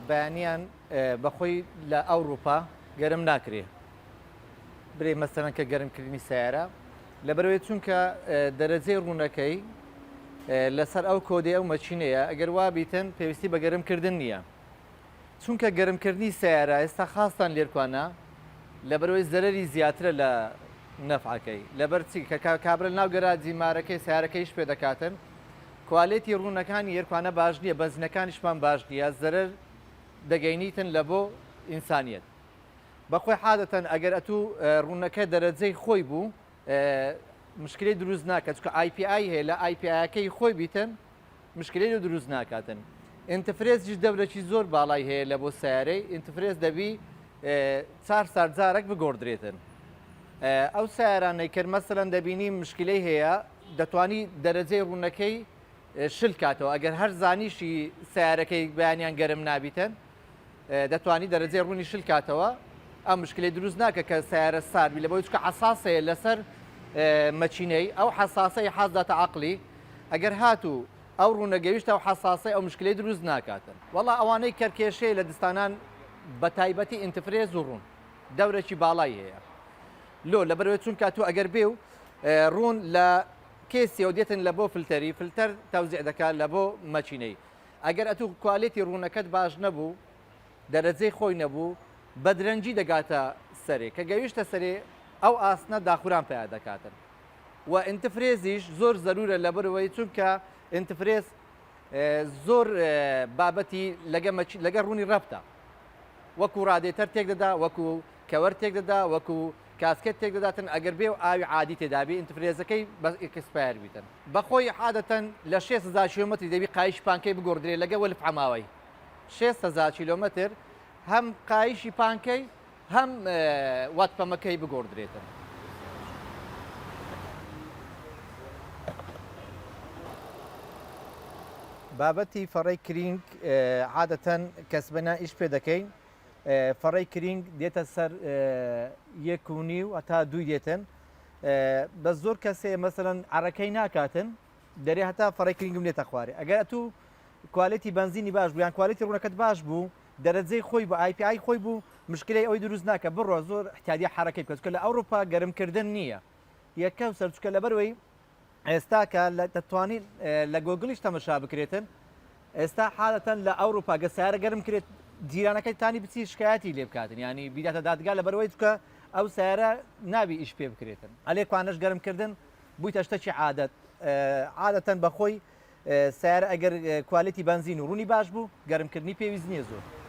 بەیانیان بەخۆی لە ئەوروپا گەرم ناکرێ برێ مەسەرەن کە گەرمکردنی سیارە لەبەرەوەی چونکە دەرەجەی ڕوونەکەی لەسەر ئەو کۆدی ئەو مەچینەیە ئەگەر وا بیتن پێویستی بە گەرمکردن نییە چونکە گەرمکردنی سیارە ئێستا خاستان لێرکوانە لەبەرەوەی زەرەری زیاترە لە نەفعەکەی لەبەرچی کە کابرا ناو گەراجی مارەکەی سیارەکەیش پێ دەکاتن کوالێتی ڕوونەکانی یێرکوانە باش نییە بەنزینەکانیشمان باش نییە زەرەر دەگەینیتن لە بۆ ئینسانیەت بەخۆی حادەتەن ئەگەر ئەتوو ڕوونەکە دەرەجەی خۆی بوو مشکلی دروست ناکات چکە IPI هەیە لە IPI-یەکەی خۆی بیتن مشکلی دروست ناکاتن ئینترفرێزیش دەورەکی زۆر باڵای هەیە لە بۆ سیارەی ئینترفرێز دەبی 4 سارجارێک بگۆڕدرێتن ئەو سیارانەی کرد مەسەلەن دەبینی مشکلەی هەیە دەتوانی دەرەجەی ڕوونەکەی شل کاتەوە ئەگەر هەر زانیشی سیارەکەی بەیانیان گەرم نابیتن دەتوانی دەرەجەی ڕوونی شل کاتەوە ئەم مشکلی دروست ناکە کە سیارە ساروی لە بۆی چکە حساسەیە لەسەر مەچینەی ئەو حساسەی حەزداتە عەقلی ئەگەر هاتوو ئەو ڕوونەگەویشتە و حساسەی ئەو مشکلی دروست ناکاتن وەڵا ئەوانەی کەرکێشەیە لە دستانان بە تایبەتی ئینترفرێز و ڕوون دەورێکی باڵای هەیە لۆ لەبەرەوەی چونکە تو ئەگەر بێ و ڕوون لە کێسیەوە دێتن لە بۆ فلتەری فلتەر تەوزیع دەکات لە بۆ مەچینەی ئەگەر ئەتوو کوالیتی ڕوونەکەت باش نەبوو دەرەجەی خۆی نەبوو بەدرەنجی دەگاتە سەرێ کە گەویشتە سەرێ ئەو ئاسنە داخوران پێیا دەکاتن و ئینترفرێزیش زۆر زەرورە لەبەرەوەی چونکە ئینترفرێز زۆر بابەتی لەگە ڕوونی ڕەفتە وەکو ڕادێتەر تێک دەدا وەکو کەوەر تێک دەدا وەکو کاسکێت تێک دەداتن ئەگەر بێ و ئاوی عادی تێدابی ئینترفرێزەکەی ئەکسپایر بیتن بەخۆی عادەتەن لە 6,000 کیلۆمەتری دەبی قایش پانکەی بگۆڕدرێت لەگە وەلف عەماوەی 6,000 کیلۆمەتر هەم قایشی پانکەی هەم واتپەمەکەی بگۆڕدرێتن بابەتی فەڕەی کرینگ عادەتەن کەسبەنا ئیش پێ دەکەین فەڕەی کرینگ دێتە سەر 1.5 هەتا 2 دێتن بە زۆر کەسێ مەسەرەن عەرەکەی ناکاتن دەرێ هەتا فەڕەی کرینگم لێتە خوارێ ئەگەر ئەتوو کوالیتی بنزینی باش بوو یان کوالیتی ڕوونەکەت باش بوو دەرەجەی خۆی بە IPI خۆی بوو مشکلەی ئەوەی دروست ناکە بڕۆ زۆر احتیاجی حرەکەی بکەوت کە لە ئەوروپا گەرمکردن نییە یەکەم سەرچکە لەبەرەوەی ئێستا کە دەتوانین لە گۆگڵیش تەمەشا بکرێتن ئێستا حالەتەن لە ئەوروپا گە سیارە گەرم کرێت جیرانەکەی تانی بچی شکایەتی لێ بکاتن ینی بیداتە دادگا لەبەرەوەی چکە ئەو سیارە نابی ئیش پێ بکرێتن ئەلێ کوانش گەرمکردن بوویتە شتێکی عادەتەن بەخۆی سیارە ئەگەر کوالیتی بنزین و ڕوونی باش بوو گەرمکردنی پێویست نییە زۆر